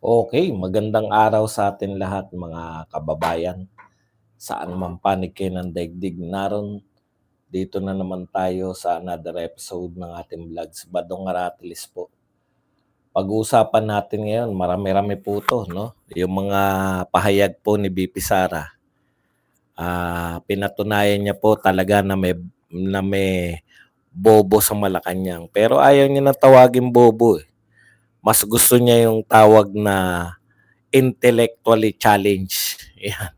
Okay, magandang araw sa atin lahat mga kababayan. Saan man panig kayo ng daigdig naroon, dito na naman tayo sa another episode ng ating vlog, si Badong Aratilis po. Pag-uusapan natin ngayon, marami-rami po 'to 'no, yung mga pahayag po ni VP Sara. Pinatunayan niya po talaga na may bobo sa Malacanang, pero ayaw niya na tawaging bobo, eh. Mas gusto niya yung tawag na intellectually challenged, 'yan.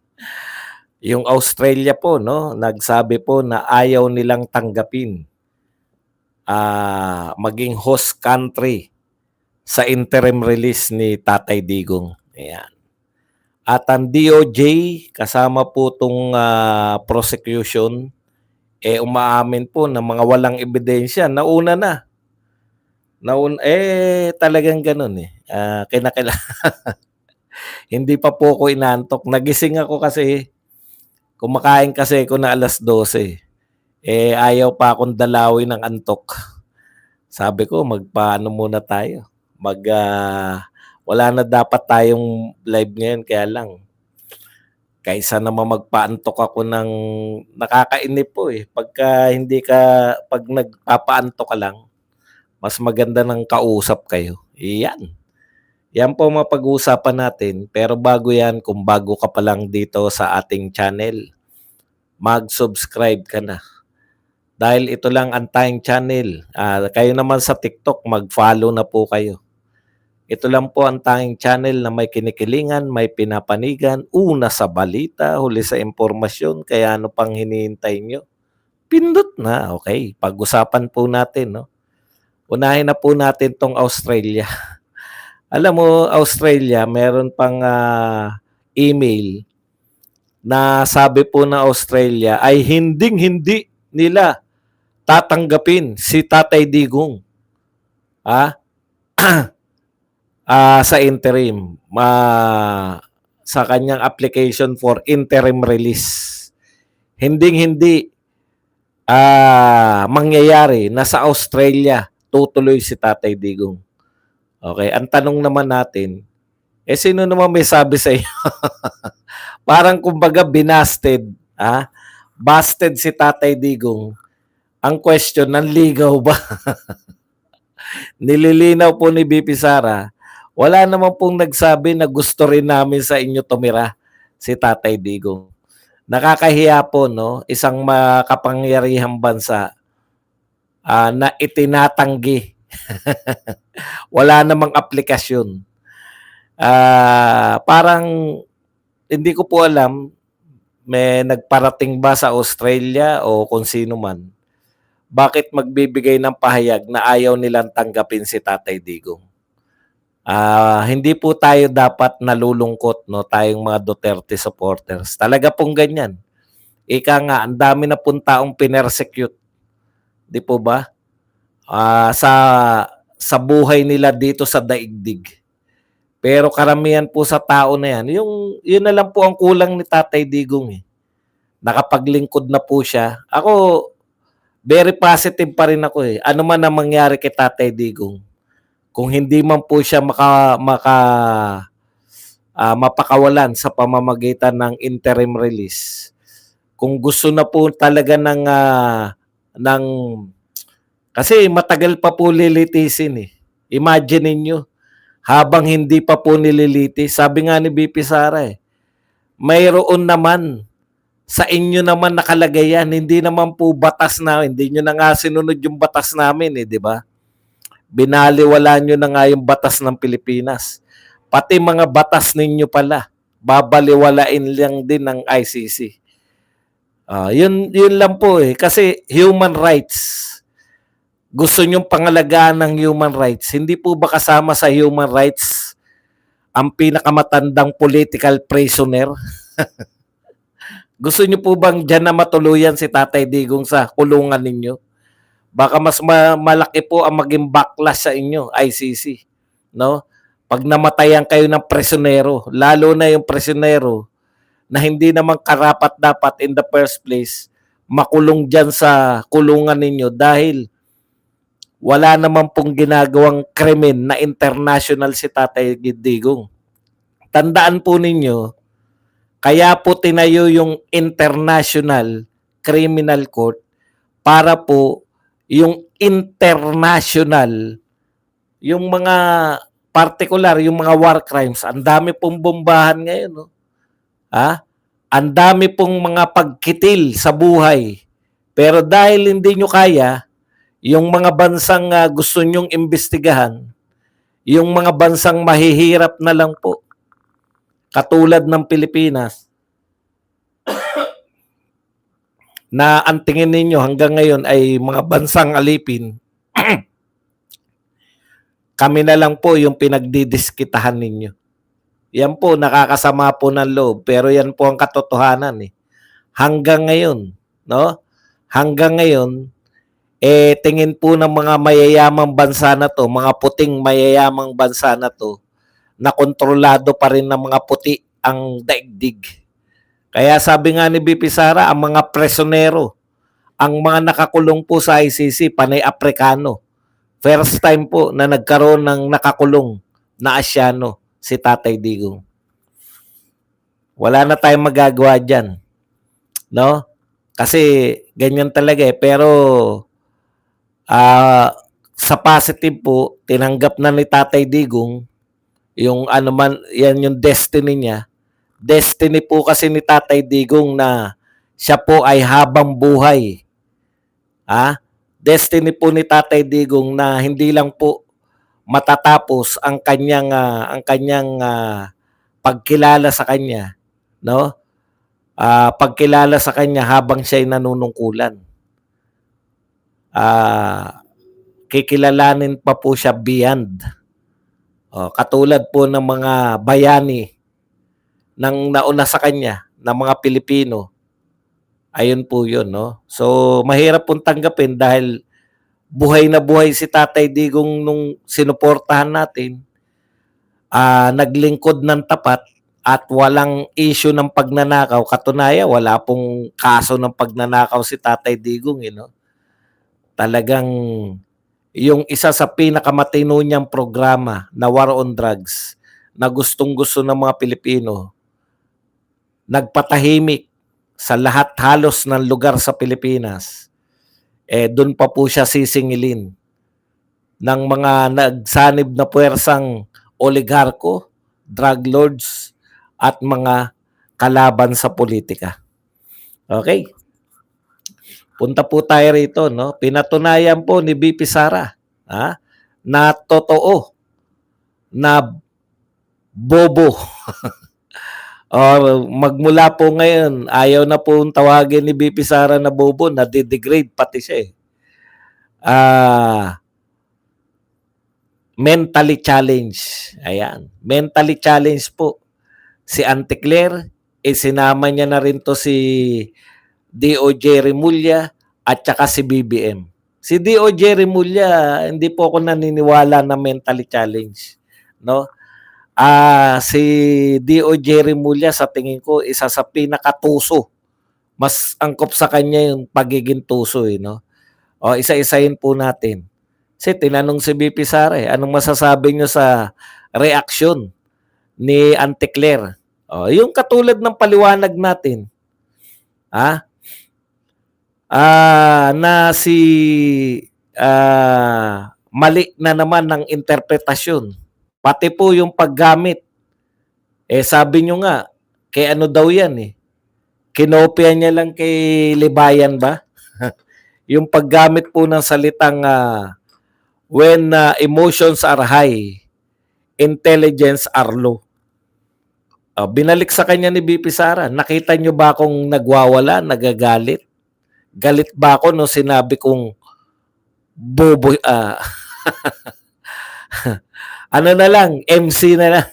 Yung Australia po 'no, nagsabi po na ayaw nilang tanggapin, maging host country sa interim release ni Tatay Digong, ayan. At ang DOJ kasama po 'tong, prosecution, umaamin po na mga walang ebidensya, nauna na. Talagang gano'n, hindi pa po ako inaantok. Nagising ako kasi, kumakain kasi ako na 12:00, ayaw pa akong dalawin ng antok. Sabi ko magpaano muna tayo, wala na dapat tayong live ngayon, kaya lang kaysa naman magpaantok ako ng nakakainip po, pag nagpapaantok ka lang, mas maganda ng kausap kayo, iyan. Yan po mapag-uusapan natin, pero bago yan, kung bago ka pa lang dito sa ating channel, mag-subscribe ka na. Dahil ito lang ang tayong channel. Kayo naman sa TikTok, mag-follow na po kayo. Ito lang po ang tanging channel na may kinikilingan, may pinapanigan, una sa balita, huli sa impormasyon, kaya ano pang hinihintay nyo? Pindot na, okay. Pag-usapan po natin, no? Unahin na po natin tong Australia. Alam mo, Australia, meron pang email na sabi po na Australia ay hinding-hindi nila tatanggapin si Tatay Digong sa interim, sa kanyang application for interim release. Hinding-hindi mangyayari na sa Australia tutuloy si Tatay Digong. Okay, ang tanong naman natin, sino naman may sabi sa iyo? Parang kumbaga busted si Tatay Digong. Ang question, nanligaw ba? Nililinaw po ni BP Sara, wala naman pong nagsabi na gusto rin namin sa inyo tumira si Tatay Digong. Nakakahiya po, no? Isang makapangyarihang bansa na itinatanggi. Wala namang aplikasyon. Parang hindi ko po alam, may nagparating ba sa Australia o kung sino man, bakit magbibigay ng pahayag na ayaw nilang tanggapin si Tatay Digong. Hindi po tayo dapat nalulungkot, no, tayong mga Duterte supporters. Talaga pong ganyan. Ika nga, ang dami na pong taong pinersecute. Di po ba? Sa buhay nila dito sa daigdig. Pero karamihan po sa tao na yan, yun na lang po ang kulang ni Tatay Digong. Nakapaglingkod na po siya. Ako, very positive pa rin ako. Ano man ang mangyari kay Tatay Digong, kung hindi man po siya mapakawalan sa pamamagitan ng interim release, kung gusto na po talaga ng kasi matagal pa po lilitisin. Imagine niyo, habang hindi pa po nililitis, sabi nga ni BP Sara, mayroon naman sa inyo naman nakalagay yan, hindi naman po batas na, hindi nyo na nga sinunod yung batas namin, di ba? Binaliwala nyo na nga yung batas ng Pilipinas. Pati mga batas ninyo pala, babaliwalain lang din ng ICC. Yun lang po kasi human rights. Gusto nyong pangalagaan ng human rights. Hindi po ba kasama sa human rights ang pinakamatandang political prisoner? Gusto nyo po bang dyan na matuluyan si Tatay Digong sa kulungan ninyo? Baka mas malaki po ang maging backlash sa inyo, ICC. No? Pag namatayan kayo ng presonero, lalo na yung presonero na hindi naman karapat-dapat in the first place, makulong dyan sa kulungan ninyo dahil wala naman pong ginagawang krimen na international si Tatay Digong. tandaan po ninyo, kaya po tinayo yung International Criminal Court para po yung international, yung mga particular, yung mga war crimes, ang dami pong bombahan ngayon, no? Ang dami pong mga pagkitil sa buhay. Pero dahil hindi nyo kaya, yung mga bansang gusto nyong imbestigahan, yung mga bansang mahihirap na lang po, katulad ng Pilipinas, na ang tingin ninyo hanggang ngayon ay mga bansang alipin, kami na lang po yung pinagdidiskitahan ninyo. Yan po, nakakasama po ng loob, pero yan po ang katotohanan eh. Hanggang ngayon, no? Hanggang ngayon, tingin po ng mga mayayamang bansa na to, mga puting mayayamang bansa na to, na kontrolado pa rin ng mga puti ang daigdig. Kaya sabi nga ni BP Sara, ang mga presonero, ang mga nakakulong po sa ICC, panay Aprikano. First time po na nagkaroon ng nakakulong na Asyano, si Tatay Digong. Wala na tayong magagawa dyan. No? Kasi ganyan talaga eh. Pero sa positive po, tinanggap na ni Tatay Digong yung ano man, yan yung destiny niya. Destiny po kasi ni Tatay Digong na siya po ay habang buhay. Destiny po ni Tatay Digong na hindi lang po matatapos ang kanyang pagkilala sa kanya, no? Pagkilala sa kanya habang siya ay nanunungkulan. Kikilalanin pa po siya beyond. Katulad po ng mga bayani ng nauna sa kanya, ng mga Pilipino. Ayun po yun, no? So, mahirap pong tanggapin dahil buhay na buhay si Tatay Digong nung sinuportahan natin. Naglingkod ng tapat at walang issue ng pagnanakaw. Katunayan, wala pong kaso ng pagnanakaw si Tatay Digong, no? Talagang yung isa sa pinakamatino niyang programa na War on Drugs na gustong-gusto ng mga Pilipino, nagpatahimik sa lahat halos ng lugar sa Pilipinas, doon pa po siya sisingilin ng mga nagsanib na puwersang oligarko, drug lords, at mga kalaban sa politika. Okay. Punta po tayo rito, no? Pinatunayan po ni BP Sara na totoo na bobo. Magmula po ngayon, ayaw na po tawagin ni BP Sara na bobo, na-degrade pati siya. Mentally challenged. Ayan. Mentally challenged po. Si Auntie Claire, sinama niya na rin to si DOJ Remulla at saka si BBM. Si DOJ Remulla, hindi po ako naniniwala na mentally challenged, no? Si DOJ Remulla sa tingin ko isa sa pinakatuso. Mas angkop sa kanya yung pagiging tuso, no? Isa-isahin po natin. Kasi tinanong si BP Sara, anong masasabi nyo sa reaction ni Auntie Claire? Yung katulad ng paliwanag natin. Na si mali na naman ng interpretasyon. Pati po yung paggamit. Sabi nyo nga, kay ano daw yan kinopya niya lang kay Libayan ba? Yung paggamit po ng salitang when emotions are high, intelligence are low. Binalik sa kanya ni BP Sara, nakita nyo ba akong nagwawala, nagagalit? Galit ba ako no sinabi kong bobo, ano na lang, MC na lang.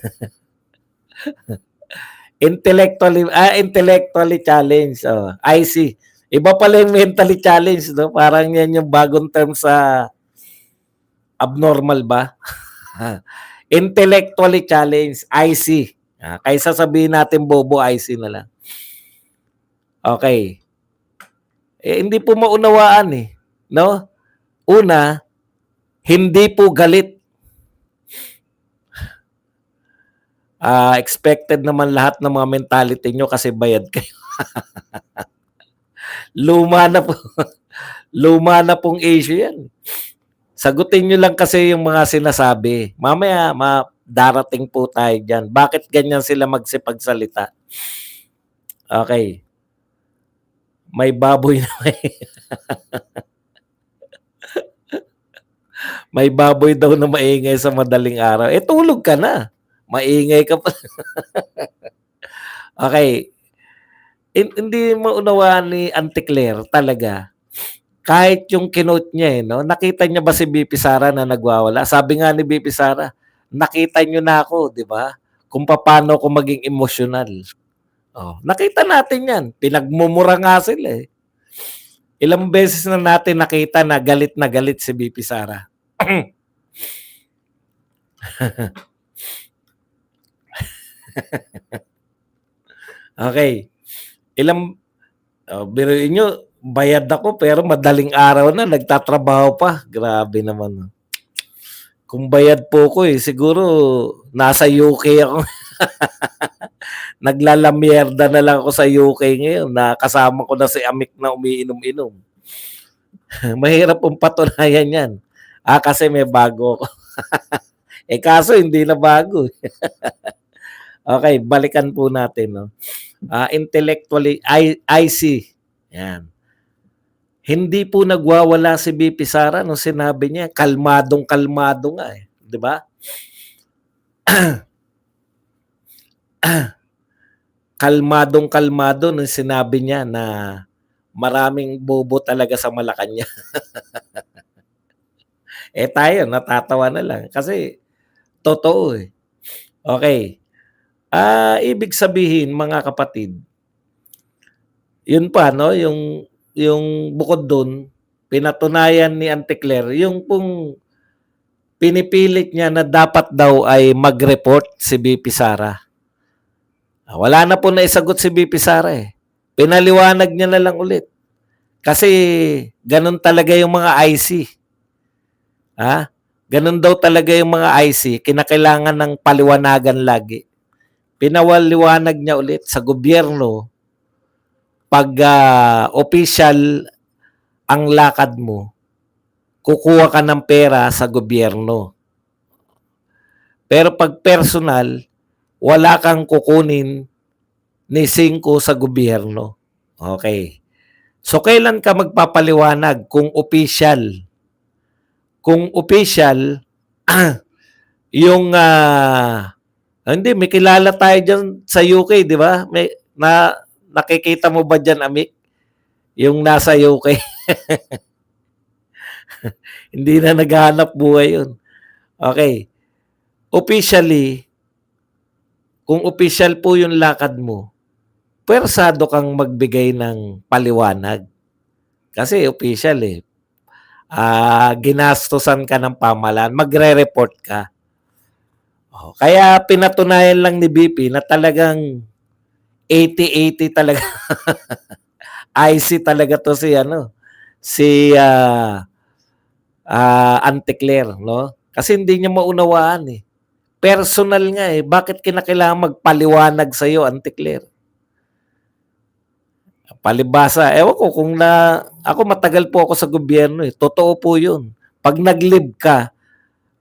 Intellectually challenged. I see. Iba pala yung mentally challenged, no? Parang yan yung bagong term sa abnormal ba? Intellectually challenged, I see. Kaysa sabihin natin bobo, I see na lang. Okay. Hindi po maunawaan no? Una, hindi po galit. Expected naman lahat ng mga mentality niyo kasi bayad kayo. Luma na po luma na pong issue 'yan. Sagutin niyo lang kasi yung mga sinasabi. Mamaya darating po tayo diyan. Bakit ganyan sila magsipagsalita? Okey. May baboy na may baboy daw na maingay sa madaling araw. Eh, tulog ka na. Maingay ka pa. Okey. Hindi maunawaan ni Auntie Claire talaga. Kahit yung kinote niya, eh, 'no, nakita niya ba si BP Sara na nagwawala? Sabi nga ni BP Sara, "Nakita niyo na ako, 'di ba, kung papaano ako maging emosyonal." Oh, nakita natin 'yan, pinagmumura nga sila, eh. Ilang beses na natin nakita na galit si BP Sara. Okey, biruin niyo bayad ako pero madaling araw na nagtatrabaho pa, grabe naman. Kung bayad po ko, eh, siguro nasa UK ako. Naglalamierda na lang ako sa UK ngayon na kasama ko na si Amik na umiinom-inom. Mahirap pong patunayan 'yan. Kasi may bago ako. Eh, kaso hindi na bago, eh. Okey, balikan po natin 'no. Intellectually IC, 'yan. Hindi po nagwawala si BP Sara nung sinabi niya, kalmadong-kalmado nga, eh, 'di ba? Kalmadong-kalmado nung sinabi niya na maraming bobo talaga sa Malacanang. Eh, tayo natatawa na lang kasi totoo, eh. Okey, ibig sabihin mga kapatid, yun pa 'no, yung bukod dun, pinatunayan ni Auntie Claire yung pong pinipilit niya na dapat daw ay mag-report si BP Sara. Wala na po naisagot si BP Sara, eh. Pinaliwanag niya na lang ulit. Kasi ganun talaga yung mga IC. Ganun daw talaga yung mga IC, kinakailangan ng paliwanagan lagi. Pinawaliwanag niya ulit sa gobyerno, pag official ang lakad mo, kukuha ka ng pera sa gobyerno. Pero pag personal, wala kang kukunin ni 5 sa gobyerno. Okay. So, kailan ka magpapaliwanag kung official? Kung official, yung hindi, may kilala tayo dyan sa UK, di ba? Nakikita mo ba dyan, Amik? Yung nasa UK. Hindi na naghahanap buhay yun. Okay. Officially, kung official po yung lakad mo, pwersado kang magbigay ng paliwanag. Kasi official, eh. Ginastosan ka ng pamahalaan, magre-report ka. Kaya pinatunayan lang ni BP na talagang 80-80 talaga. IC talaga to si Auntie Claire, no? Kasi hindi niya maunawaan, eh. Personal nga, eh. Bakit kinakailangan magpaliwanag sa'yo, Auntie Claire? Palibhasa, ewan ko kung ako matagal po ako sa gobyerno, eh. Totoo po yun. Pag nag-leave ka,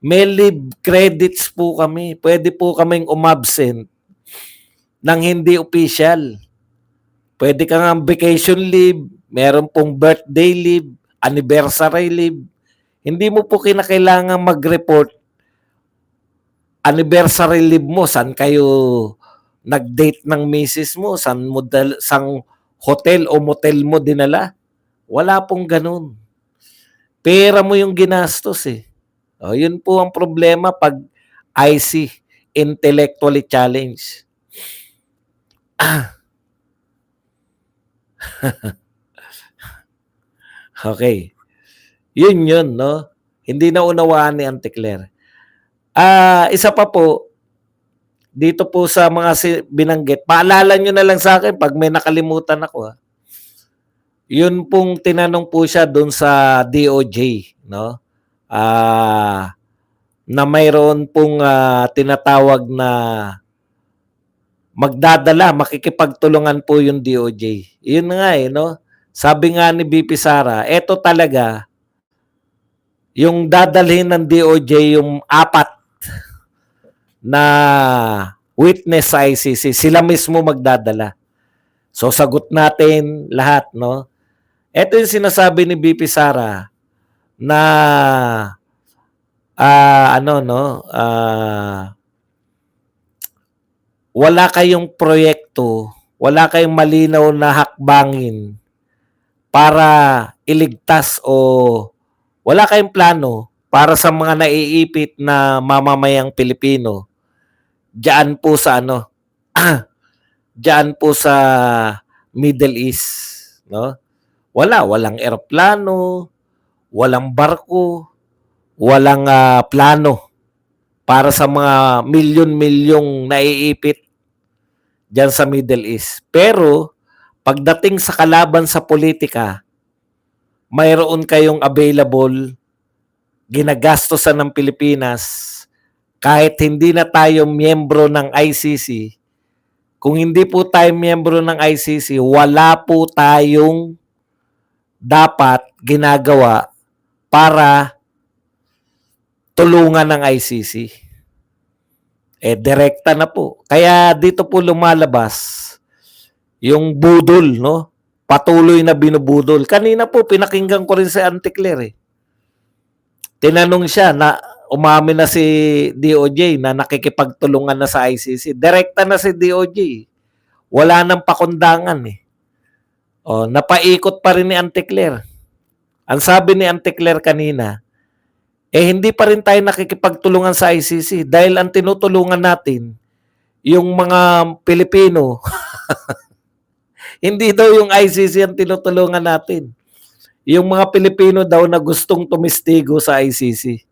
may leave credits po kami. Pwede po kaming umabsent ng hindi official. Pwede ka nga vacation leave, meron pong birthday leave, anniversary leave. Hindi mo po kinakailangan mag-report anniversary leave mo, saan kayo nag-date ng misis mo, sang hotel o motel mo dinala. Wala pong ganun. Pera mo yung ginastos, eh. Yun po ang problema pag IC, intellectually challenged. Okay. Yun, no? Hindi na unawaan ni Auntie Claire. Isa pa po, dito po sa mga binanggit, paalala nyo na lang sa akin pag may nakalimutan ako. Yun pong tinanong po siya doon sa DOJ, no? Na mayroon pong tinatawag na magdadala, makikipagtulungan po yung DOJ. Yun nga no? Sabi nga ni BP Sara, eto talaga, yung dadalhin ng DOJ yung 4 na witness sa ICC, sila mismo magdadala. So sagot natin lahat, no? Ito yung sinasabi ni BP Sara na wala kayong proyekto, wala kayong malinaw na hakbangin para iligtas o wala kayong plano para sa mga naiipit na mamamayang Pilipino diyan po sa diyan po sa Middle East, no? Walang eroplano, walang barko, walang plano para sa mga milyon-milyong naiipit diyan sa Middle East. Pero pagdating sa kalaban sa politika, mayroon kayong available, ginagastosan ng Pilipinas, kahit hindi na tayo miyembro ng ICC. Kung hindi po tayo miyembro ng ICC, wala po tayong dapat ginagawa para tulungan ng ICC. Direkta na po. Kaya dito po lumalabas yung budol, no? Patuloy na binubudol. Kanina po, pinakinggan ko rin si Auntie Claire. Tinanong siya na umamin na si DOJ na nakikipagtulungan na sa ICC. Direkta na si DOJ. Wala nang pakundangan napaikot pa rin ni Auntie Claire. Ang sabi ni Auntie Claire kanina, hindi pa rin tayo nakikipagtulungan sa ICC dahil ang tinutulungan natin, yung mga Pilipino, hindi daw yung ICC ang tinutulungan natin. Yung mga Pilipino daw na gustong tumistigo sa ICC.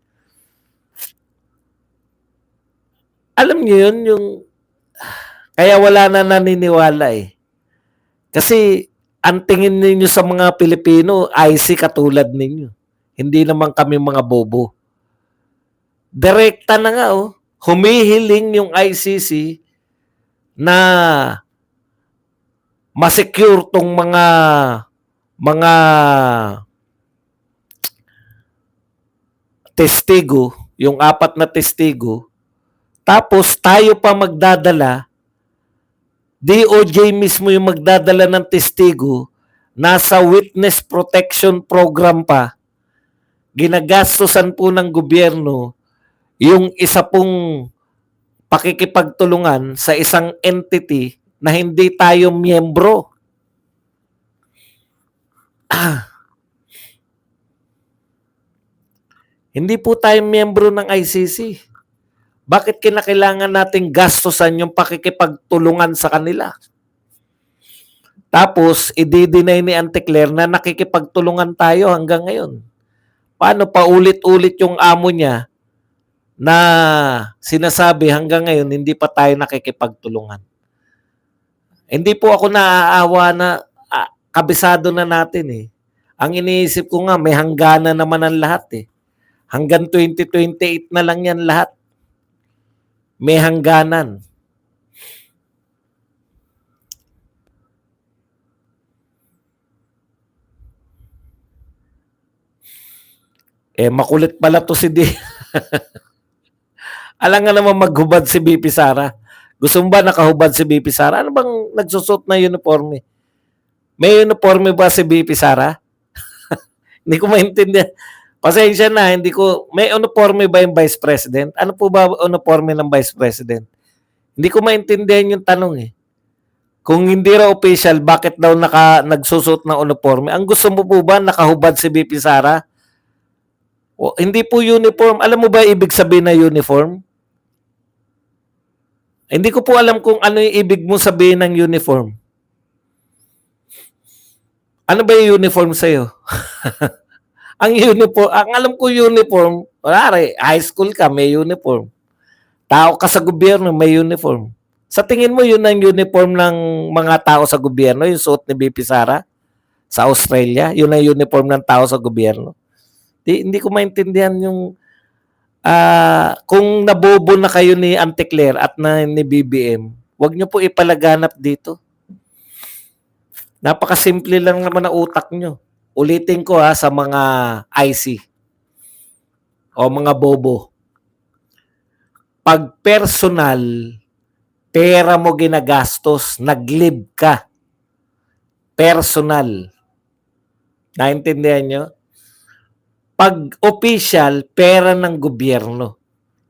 Alam niyo yun, yung kaya wala na naniniwala Kasi ang tingin ninyo sa mga Pilipino, IC katulad ninyo. Hindi naman kami mga bobo. Direkta na nga humihiling yung ICC na ma-secure tong mga testigo, yung 4 na testigo, tapos tayo pa magdadala, DOJ mismo yung magdadala ng testigo, nasa witness protection program pa, ginagastosan po ng gobyerno yung isa pong pakikipagtulungan sa isang entity na hindi tayo miyembro. Hindi po tayo miyembro ng ICC. Bakit kinakailangan nating gastusan yung pakikipagtulungan sa kanila? Tapos, i-deny ni Auntie Claire na nakikipagtulungan tayo hanggang ngayon. Paano paulit-ulit yung amo niya na sinasabi hanggang ngayon hindi pa tayo nakikipagtulungan? Hindi po ako naaawa na kabisado na natin Ang iniisip ko nga, may hangganan naman ang lahat Hanggang 2028 na lang yan lahat. May hangganan. Makulit pala to si D. Alam nga naman maghubad si BP Sara. Gusto mo ba nakahubad si BP Sara? Ano bang nagsusot na uniforme? May uniforme ba si BP Sara? Hindi ko maintindihan. Pasensya na, hindi ko, may uniforme ba yung Vice President? Ano po ba uniforme ng Vice President? Hindi ko maintindihan yung tanong Kung hindi raw official, bakit daw nagsusot ng uniforme? Ang gusto mo po ba nakahubad si BP Sara? Hindi po uniform. Alam mo ba ibig sabihin na uniform? Hindi ko po alam kung ano yung ibig mo sabihin ng uniform. Ano ba yung uniform sa'yo? Ang uniform, ang alam ko uniform, high school ka, may uniform. Tao ka sa gobyerno, may uniform. Sa tingin mo, yun ang uniform ng mga tao sa gobyerno, yung suot ni BP Sara sa Australia, yun ang uniform ng tao sa gobyerno. Hindi ko maintindihan yung kung nabobo na kayo ni Auntie Claire at ni BBM, Huwag niyo po ipalaganap dito. Napakasimple lang naman ng utak niyo. Ulitin ko sa mga IC o mga bobo. Pag personal, pera mo ginagastos, nag-live ka. Personal. Naintindihan nyo? Pag official, pera ng gobyerno.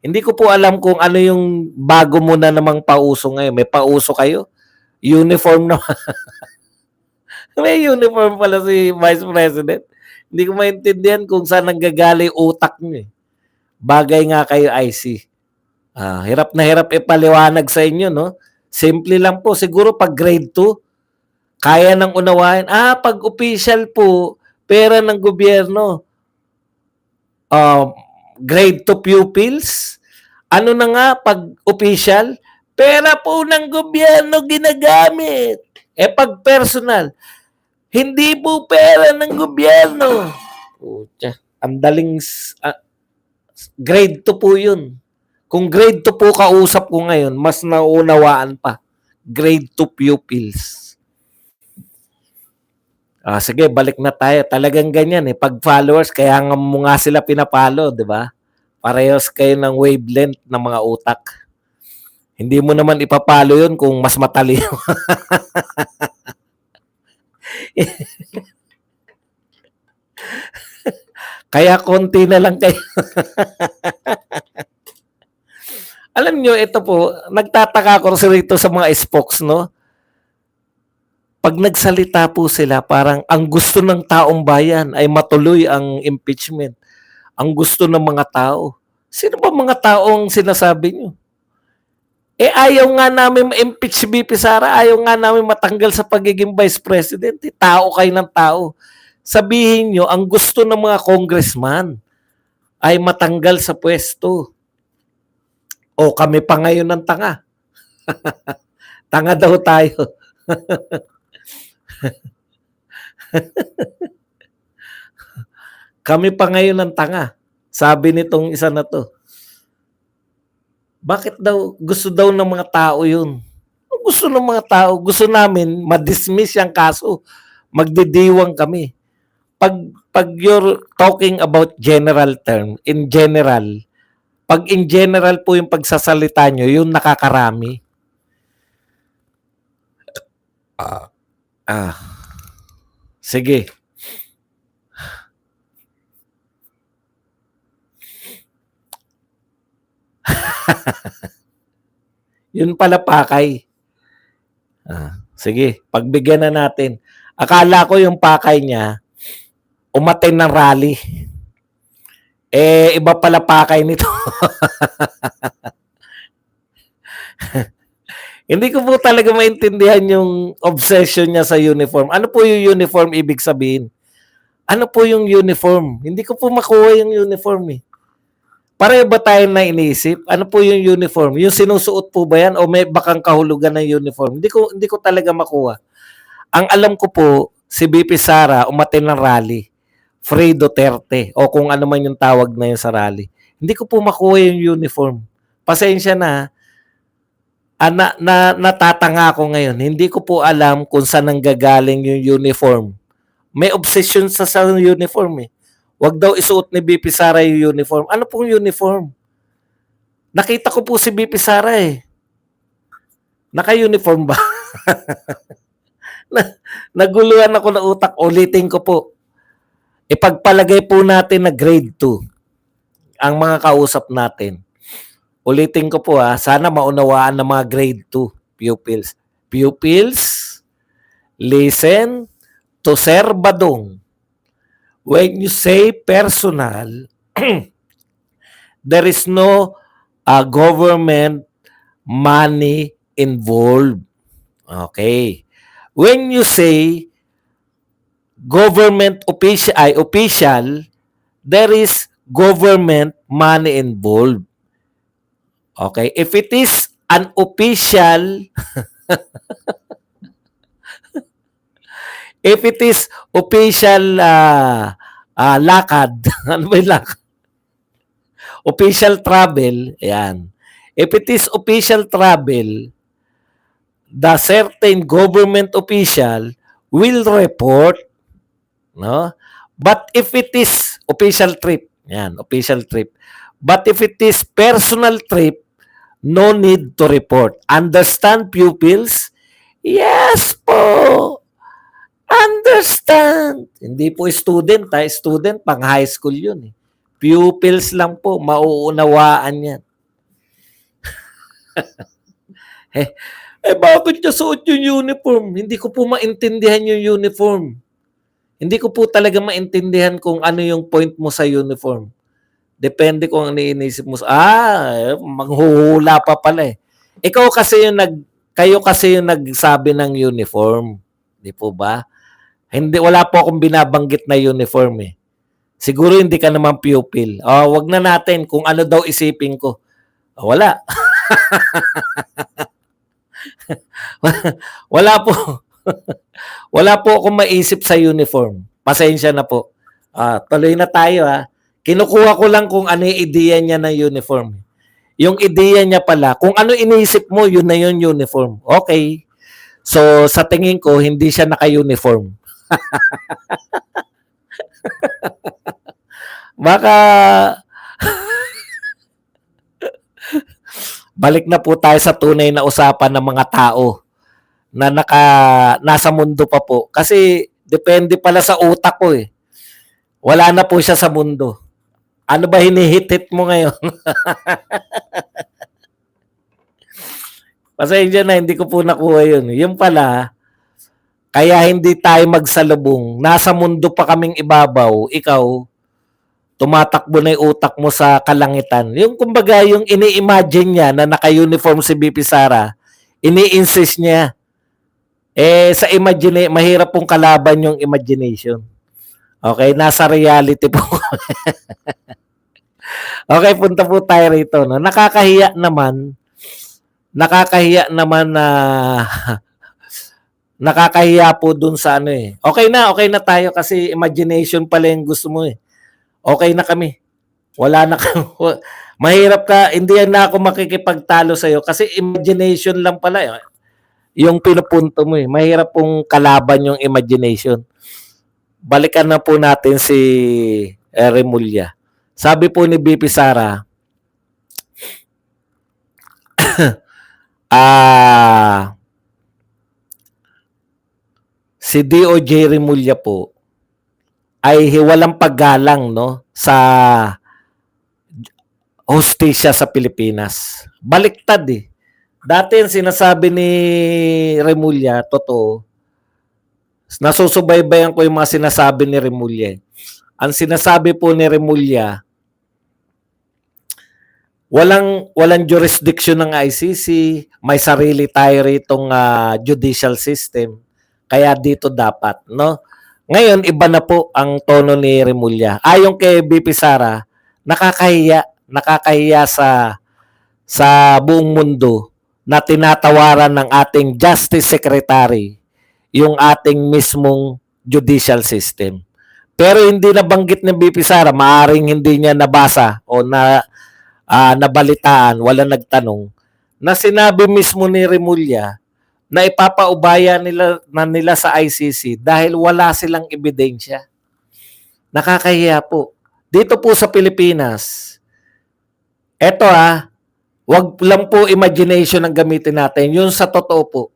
Hindi ko po alam kung ano yung bago mo na namang pauso ngayon. May pauso kayo? Uniform na. May uniform pala si Vice President. Hindi ko maintindihan kung saan nanggagaling utak niyo. Bagay nga kayo, IC. Hirap na hirap ipaliwanag sa inyo, no? Simple lang po. Siguro pag grade 2, kaya nang unawain. Pag official po, pera ng gobyerno. Grade 2 pupils. Ano na nga pag official? Pera po ng gobyerno ginagamit. Pag personal, hindi po pera ng gobyerno. Ang daling grade 2 po yun. Kung grade 2 po kausap ko ngayon, mas naunawaan pa. Grade 2 pupils. Sige, balik na tayo. Talagang ganyan Pag followers, kaya nga mo nga sila pinapalo, di ba? Parehas kayo ng wavelength ng mga utak. Hindi mo naman ipapalo yun kung mas matalino. Kaya konti na lang kayo. Alam nyo, ito po, nagtataka ko rito sa mga spokes, no? Pag nagsalita po sila, parang ang gusto ng taong bayan ay matuloy ang impeachment. Ang gusto ng mga tao. Sino ba mga taong sinasabi nyo? Ayaw nga namin ma-impeach si BP Sara, ayaw nga namin matanggal sa pagiging Vice President. Tao kayo ng tao. Sabihin nyo, ang gusto ng mga congressman ay matanggal sa pwesto. O kami pa ngayon ng tanga. Tanga daw tayo. Kami pa ngayon ng tanga. Sabi nitong isa na to. Bakit daw? Gusto daw ng mga tao yun. Gusto ng mga tao. Gusto namin ma-dismiss yung kaso. Magdidiwang kami. Pag you're talking about general term, in general, pag in general po yung pagsasalita nyo, yung nakakarami. Sige. Yun pala pakay. Sige, pagbigyan na natin. Akala ko yung pakay niya, umattend ng rally. Iba pala pakay nito. Hindi ko po talaga maintindihan yung obsession niya sa uniform. Ano po yung uniform ibig sabihin? Ano po yung uniform? Hindi ko po makuha yung uniform Pareho ba tayo na iniisip? Ano po yung uniform? Yung sinusuot po ba yan o may bakang kahulugan ng uniform? Hindi ko talaga makuha. Ang alam ko po, si BP Sara umattend ng rally. Free Duterte o kung ano man yung tawag na yun sa rally. Hindi ko po makuha yung uniform. Pasensya na. Natatanga ako ngayon. Hindi ko po alam kung saan nanggagaling yung uniform. May obsession sa uniform Wag daw isuot ni BP Sara yung uniform. Ano pong uniform? Nakita ko po si BP Sara Naka-uniform ba? Naguluhan ako na utak. Ulitin ko po. Ipagpalagay po natin na grade 2 ang mga kausap natin. Ulitin ko po sana maunawaan ng mga grade 2 pupils. Pupils, listen to Sir Badong. When you say personal, there is no government money involved. Okay. When you say government official, there is government money involved. Okay. If it is an official if it is official lakad, ano ba yung lakad? Official travel, ayan. If it is official travel, the certain government official will report, no? But if it is official trip, yan, official trip. But if it is personal trip, no need to report. Understand, pupils? Yes po. Understand. Hindi po student, ha? Student, pang high school yun. Pupils lang po, mauunawaan yan. Bakit niya suot yung uniform? Hindi ko po maintindihan yung uniform. Hindi ko po talaga maintindihan kung ano yung point mo sa uniform. Depende kung ano iniisip mo. Manghuhula pa pala eh. Kayo kasi yung nagsabi ng uniform. Di po ba? Wala po akong binabanggit na uniform eh. Siguro hindi ka naman pupil. Wag na natin kung ano daw isipin ko. Wala. Wala po. Wala po akong maisip sa uniform. Pasensya na po. Tuloy na tayo ha. Kinukuha ko lang kung ano yung ideya niya ng uniform. Yung ideya niya pala, kung ano iniisip mo, yun na yung uniform. Okay. So, sa tingin ko, hindi siya naka-uniform. Baka balik na po tayo sa tunay na usapan ng mga tao na nasa mundo pa po. Kasi depende pala sa utak ko eh. Wala na po siya sa mundo. Ano ba hinihit-hit mo ngayon? Pasensya na, hindi ko po nakuha yun. Yung pala, kaya hindi tayo magsalubong. Nasa mundo pa kaming ibabaw. Ikaw, tumatakbo na yung utak mo sa kalangitan. Yung kumbaga, yung ini-imagine niya na naka-uniform si BP Sara, ini-insist niya. Sa mahirap pong kalaban yung imagination. Okay, nasa reality po. Okay, punta po tayo rito. No? Nakakahiya naman na nakakahiya po dun sa ano eh. Okay na tayo kasi imagination pala yung gusto mo eh. Okay na kami. Wala na mahirap ka, hindi na ako makikipagtalo sa'yo kasi imagination lang pala eh. Yung pinupunto mo eh. Mahirap pong kalaban yung imagination. Balikan na po natin si Remulla. Sabi po ni BP Sara, si DOJ Remulla po ay walang paggalang no sa hustisya sa Pilipinas. Baliktad eh. Dati yung sinasabi ni Remulla, totoo. Nasusubaybayan ko yung mga sinasabi ni Remulla. Ang sinasabi po ni Remulla, walang jurisdiction ng ICC, may sarili tayo ritong judicial system. Kaya dito dapat, no? Ngayon iba na po ang tono ni Remulla. Ayon kay BP Sara, nakakahiya sa buong mundo na tinatawaran ng ating Justice Secretary yung ating mismong judicial system. Pero hindi nabanggit ng BP Sara, maaring hindi niya nabasa o nabalitaan, wala nagtanong, na sinabi mismo ni Remulla na ipapaubaya nila sa ICC dahil wala silang ebidensya. Nakakahiya po. Dito po sa Pilipinas, eto wag lang po imagination ang gamitin natin. Yun sa totoo po.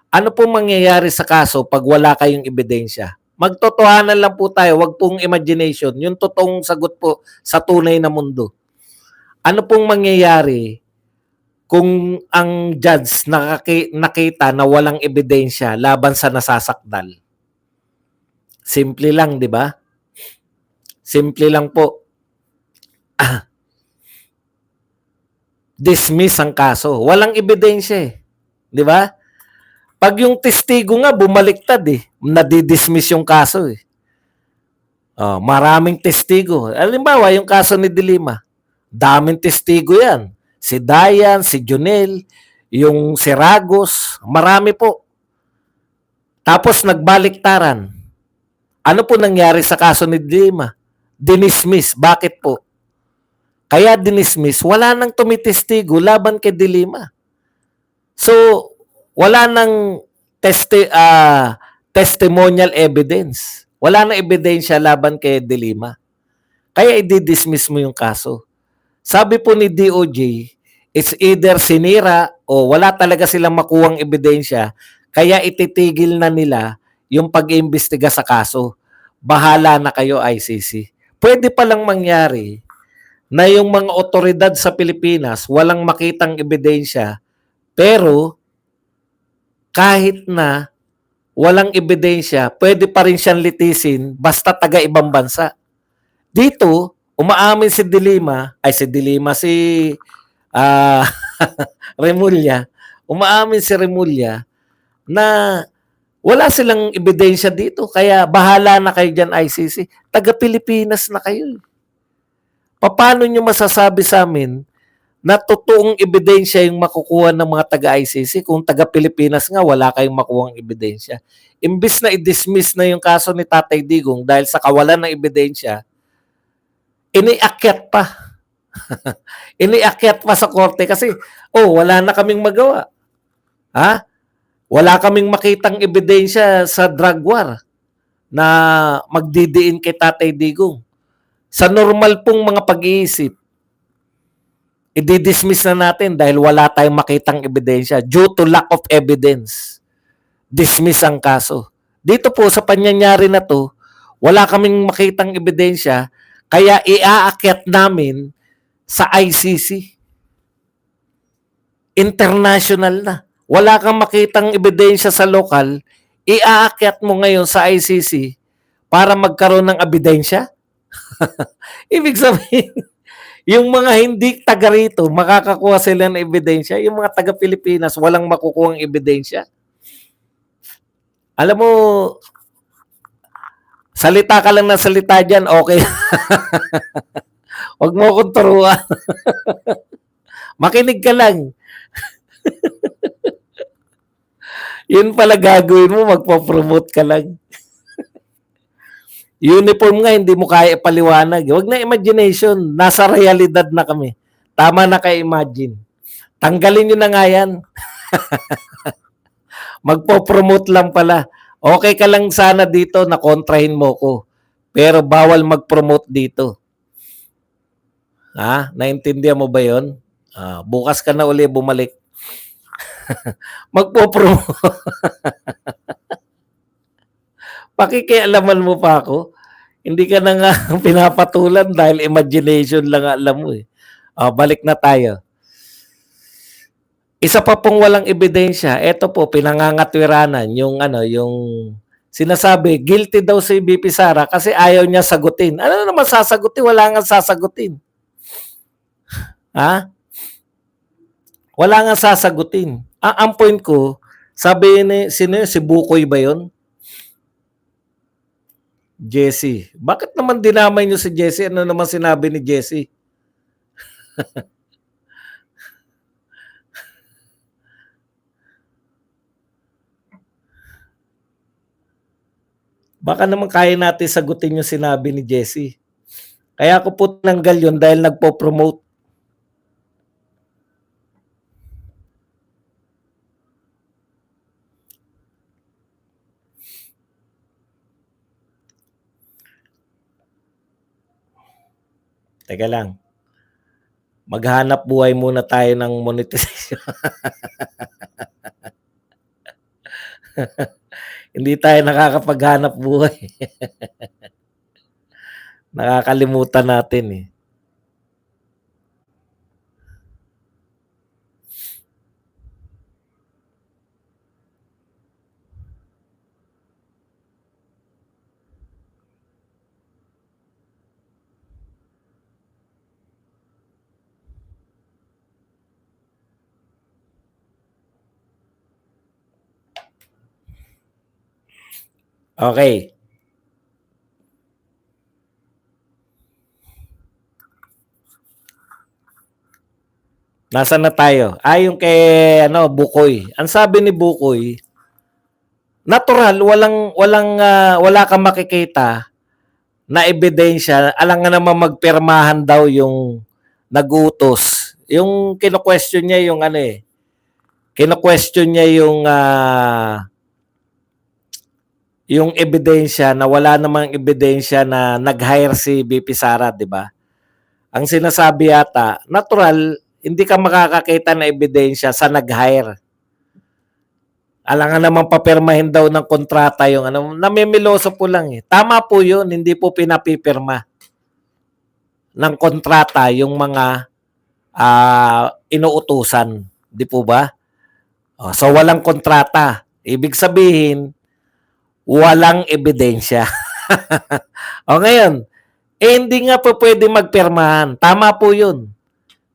Ano pong mangyayari sa kaso pag wala kayong ebidensya? Magtotohanan lang po tayo, wag pong imagination. Yung totoong sagot po sa tunay na mundo. Ano pong mangyayari kung ang judge nakita na walang ebidensya laban sa nasasakdal? Simple lang, di ba? Simple lang po. Dismiss ang kaso. Walang ebidensya eh. Di ba? Pag yung testigo nga bumaliktad eh, nadidismiss yung kaso eh. Maraming testigo. Halimbawa, yung kaso ni Dilima, daming testigo yan. Si Dayan, si Junel, yung si Ragos, marami po. Tapos nagbaliktaran. Ano po nangyari sa kaso ni Dilima? Dinismiss. Bakit po? Kaya dinismiss, wala nang tumitestigo laban kay Dilima. So, wala nang testimonial evidence. Wala nang ebidensya laban kay De Lima. Kaya i-dismiss mo yung kaso. Sabi po ni DOJ, it's either sinira o wala talaga silang makuhang ebidensya, kaya ititigil na nila yung pag-iimbestiga sa kaso. Bahala na kayo, ICC. Pwede palang mangyari na yung mga otoridad sa Pilipinas walang makitang ebidensya, pero kahit na walang ebidensya, pwede pa rin siyang litisin basta taga ibang bansa. Dito, umaamin si Remulla, umaamin si Remulla na wala silang ebidensya dito, kaya bahala na kayo dyan, ICC. Taga Pilipinas na kayo. Paano nyo masasabi sa amin na totoong ebidensya yung makukuha ng mga taga-ICC kung taga-Pilipinas nga wala kayong makuhang ebidensya? Imbis na i-dismiss na yung kaso ni Tatay Digong dahil sa kawalan ng ebidensya, iniakyat pa. Iniakyat pa sa korte kasi, wala na kaming magawa. Ha? Wala kaming makitang ebidensya sa drug war na magdidiin kay Tatay Digong. Sa normal pong mga pag-iisip, i-dismiss na natin dahil wala tayong makitang ebidensya. Due to lack of evidence, dismiss ang kaso. Dito po sa pangyayari na to, wala kaming makitang ebidensya, kaya iaakyat namin sa ICC. International na. Wala kang makitang ebidensya sa lokal, iaakyat mo ngayon sa ICC para magkaroon ng ebidensya? Ibig sabihin, yung mga hindi taga rito, makakakuha sila ng ebidensya. Yung mga taga Pilipinas, walang makukuha ng ebidensya. Alam mo, salita ka lang ng salita dyan, okay. Huwag mo akong turuan. Makinig ka lang. Yun pala gagawin mo, magpo-promote ka lang. Uniform nga, hindi mo kaya ipaliwanag. Huwag na imagination. Nasa realidad na kami. Tama na kayo imagine. Tanggalin nyo na nga yan. Magpo-promote lang pala. Okay ka lang sana dito na kontrahin mo ko. Pero bawal mag-promote dito. Naintindihan mo ba yun? Bukas ka na uli bumalik. Magpo-promote. Pakikialaman mo pa ako. Hindi ka na nga pinapatulan dahil imagination lang alam mo eh. Balik na tayo. Isa pa pong walang ebidensya, ito po pinangangatwiranan yung sinasabi guilty daw si BP Sara kasi ayaw niya sagutin. Ano naman sasagutin? Wala nga sasagutin. Wala nga sasagutin. Ang point ko, sabi ni si Bukoy ba 'yon? Jesse. Bakit naman dinamay niyo si Jesse? Ano naman sinabi ni Jesse? Baka naman kaya natin sagutin yung sinabi ni Jesse. Kaya ako po tinanggal yun dahil nagpo-promote. Teka lang. Maghanap buhay muna tayo ng monetization. Hindi tayo nakakapaghanap buhay. Nakakalimutan natin eh. Okay. Nasaan na tayo? Yung kay Bukoy. Ang sabi ni Bukoy, natural, wala kang makikita na ebidensya, alang nga naman magpirmahan daw yung nag-utos. Yung kino-question niya yung kino-question niya yung ebidensya na wala namang ebidensya na nag-hire si BP Sara, di ba? Ang sinasabi yata, natural, hindi ka makakakita na ebidensya sa nag-hire. Alangan naman papirmahin daw ng kontrata yung ano, namimiloso po lang eh. Tama po yun, hindi po pinapipirma ng kontrata yung mga inuutusan. Di po ba? So walang kontrata. Ibig sabihin, walang ebidensya. O ngayon, hindi nga po pwede magpirmahan. Tama po yun.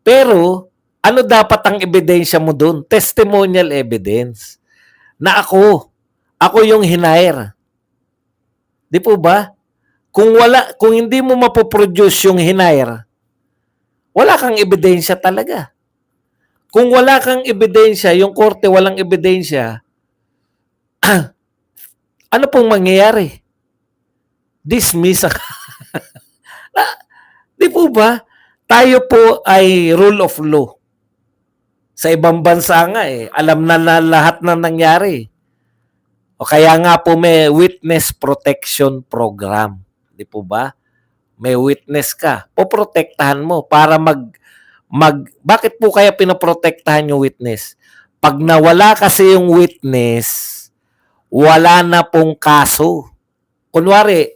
Pero, ano dapat ang ebidensya mo dun? Testimonial evidence. Na ako yung hinire. Di po ba? Kung hindi mo mapoproduce yung hinire, wala kang ebidensya talaga. Kung wala kang ebidensya, yung korte walang ebidensya, ano pong mangyayari? Dismiss. Di po ba? Tayo po ay rule of law. Sa ibang bansa nga alam na lahat na nangyari. O kaya nga po may witness protection program. Di po ba? May witness ka. Poprotektahan mo para bakit po kaya pinoprotektahan yung witness? Pag nawala kasi yung witness, wala na pong kaso. Kunwari,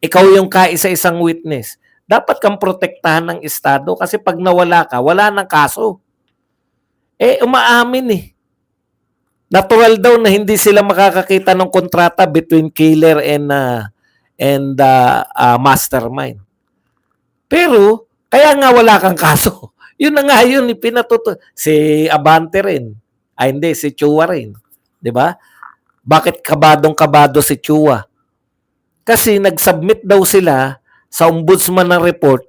ikaw yung kaisa-isang witness. Dapat kang protektahan ng Estado kasi pag nawala ka, wala nang kaso. Umaamin eh. Natural daw na hindi sila makakakita ng kontrata between killer and mastermind. Pero, kaya nga wala kang kaso. Yun na nga yun, si Abante rin. Hindi, si Chua rin. Di ba? Bakit kabadong-kabado si Chua? Kasi nag-submit daw sila sa ombudsman ng report.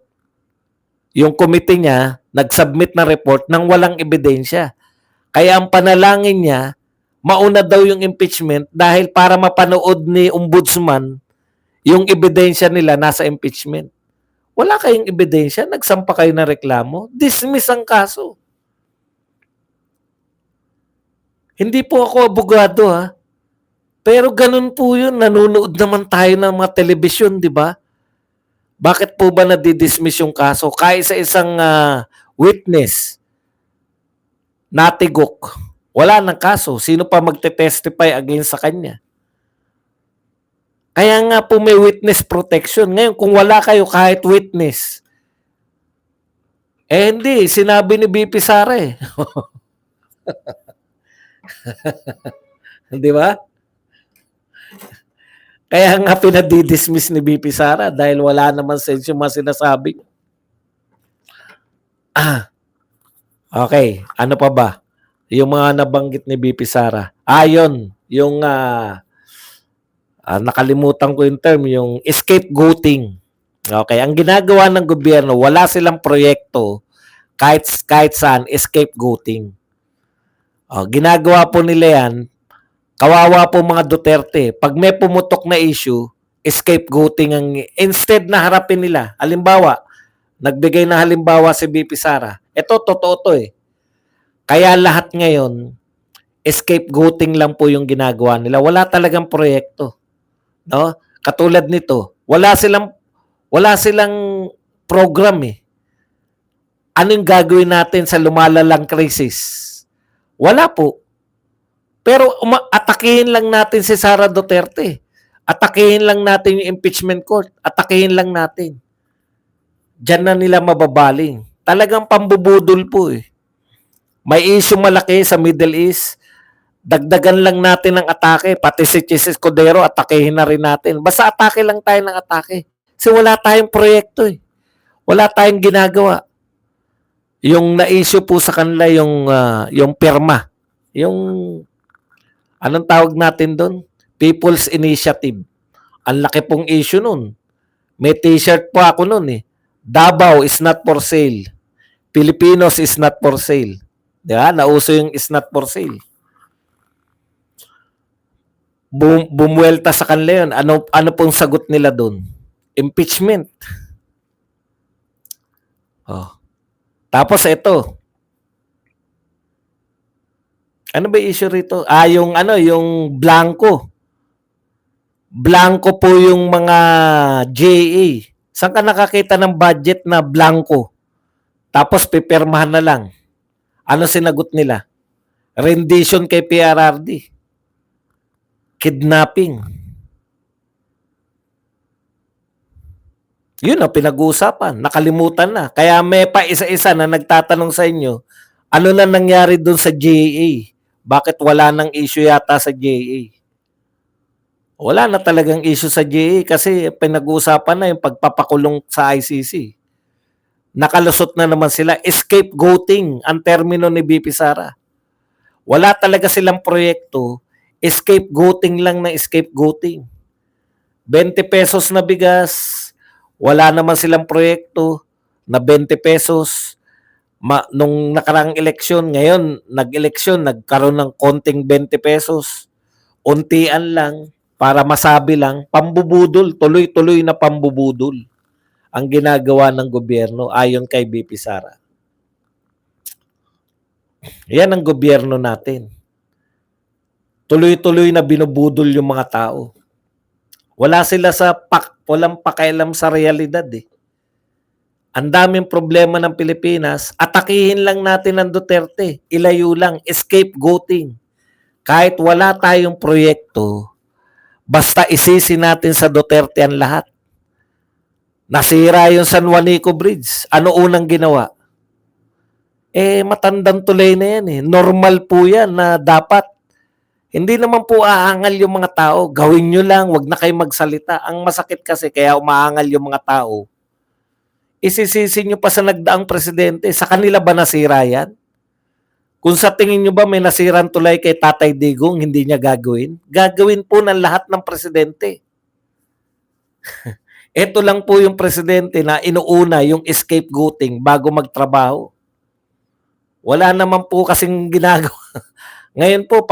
Yung committee niya, nag-submit na report nang walang ebidensya. Kaya ang panalangin niya, mauna daw yung impeachment dahil para mapanood ni ombudsman yung ebidensya nila nasa impeachment. Wala kayong ebidensya, nagsampa kayo ng reklamo, dismiss ang kaso. Hindi po ako abogado ha. Pero ganun po yun, nanonood naman tayo ng mga telebisyon, di ba? Bakit po ba nadidismiss yung kaso? Kahit sa isang witness, natigok, wala nang kaso. Sino pa magte-testify against sa kanya? Kaya nga po may witness protection. Ngayon, kung wala kayo kahit witness, hindi, sinabi ni BP Sara eh. Di ba? Kaya nga pinadidismiss ni BP Sara dahil wala naman sense yung mga sinasabi. Okay, ano pa ba? Yung mga nabanggit ni BP Sara. Yun, yung nakalimutan ko yung term, yung scapegoating. Okay, ang ginagawa ng gobyerno, wala silang proyekto kahit saan, scapegoating. Ginagawa po nila yan, kawawa po mga Duterte. Pag may pumutok na issue, scapegoating ang instead na harapin nila. Halimbawa, nagbigay na halimbawa si BP Sara. Ito, totoo to eh. Kaya lahat ngayon, scapegoating lang po yung ginagawa nila. Wala talagang proyekto. No? Katulad nito, wala silang program eh. Anong gagawin natin sa lumalalang krisis? Wala po. Pero atakihin lang natin si Sara Duterte. Atakihin lang natin yung impeachment court. Atakihin lang natin. Diyan na nila mababaling. Talagang pambubudol po eh. May issue malaki sa Middle East. Dagdagan lang natin ng atake. Pati si Chis Escudero, atakihin na rin natin. Basta atake lang tayo ng atake. Kasi wala tayong proyekto eh. Wala tayong ginagawa. Yung na-issue po sa kanila yung PIRMA. Yung anong tawag natin doon? People's Initiative. Ang laki pong issue nun. May t-shirt po ako nun eh. Davao is not for sale. Filipinos is not for sale. Diba? Nauso yung is not for sale. Bumuelta sa kanila yun. Ano pong sagot nila doon? Impeachment. Tapos ito. Ano ba issue rito? Yung ano, yung blanco. Blanco po yung mga JA. Saan ka nakakita ng budget na blanco? Tapos pipirmahan na lang. Ano sinagot nila? Rendition kay PRRD. Kidnapping. Yun ang pinag-uusapan. Nakalimutan na. Kaya may pa isa-isa na nagtatanong sa inyo, ano na nangyari doon sa JA? Bakit wala nang issue yata sa JA? Wala na talagang issue sa JA kasi pinag-uusapan na yung pagpapakulong sa ICC. Nakalusot na naman sila. Scapegoating ang termino ni BP Sara. Wala talaga silang proyekto. Scapegoating lang na scapegoating. 20 pesos na bigas. Wala naman silang proyekto na 20 pesos. Nung nakarang eleksyon, ngayon, nag-eleksyon, nagkaroon ng konting 20 pesos. Untian lang. Para masabi lang, pambubudol, tuloy-tuloy na pambubudol ang ginagawa ng gobyerno ayon kay BP Sara. Yan ang gobyerno natin. Tuloy-tuloy na binubudol yung mga tao. Wala sila walang pakialam sa realidad eh. Ang daming problema ng Pilipinas, atakihin lang natin ang Duterte. Ilayo lang, scapegoating. Kahit wala tayong proyekto, basta isisi natin sa Duterte ang lahat. Nasira yung San Juanico Bridge. Ano unang ginawa? Matandang tulay na yan eh. Normal po yan na dapat. Hindi naman po aangal yung mga tao. Gawin nyo lang, wag na kayo magsalita. Ang masakit kasi kaya umaangal yung mga tao. Isisisi nyo pa sa nagdaang presidente. Sa kanila ba nasira yan? Kung sa tingin nyo ba may nasirang tulay kay Tatay Digong, hindi niya gagawin? Gagawin po ng lahat ng presidente. Ito lang po yung presidente na inuuna yung scapegoating bago magtrabaho. Wala naman po kasing ginagawa. Ngayon po,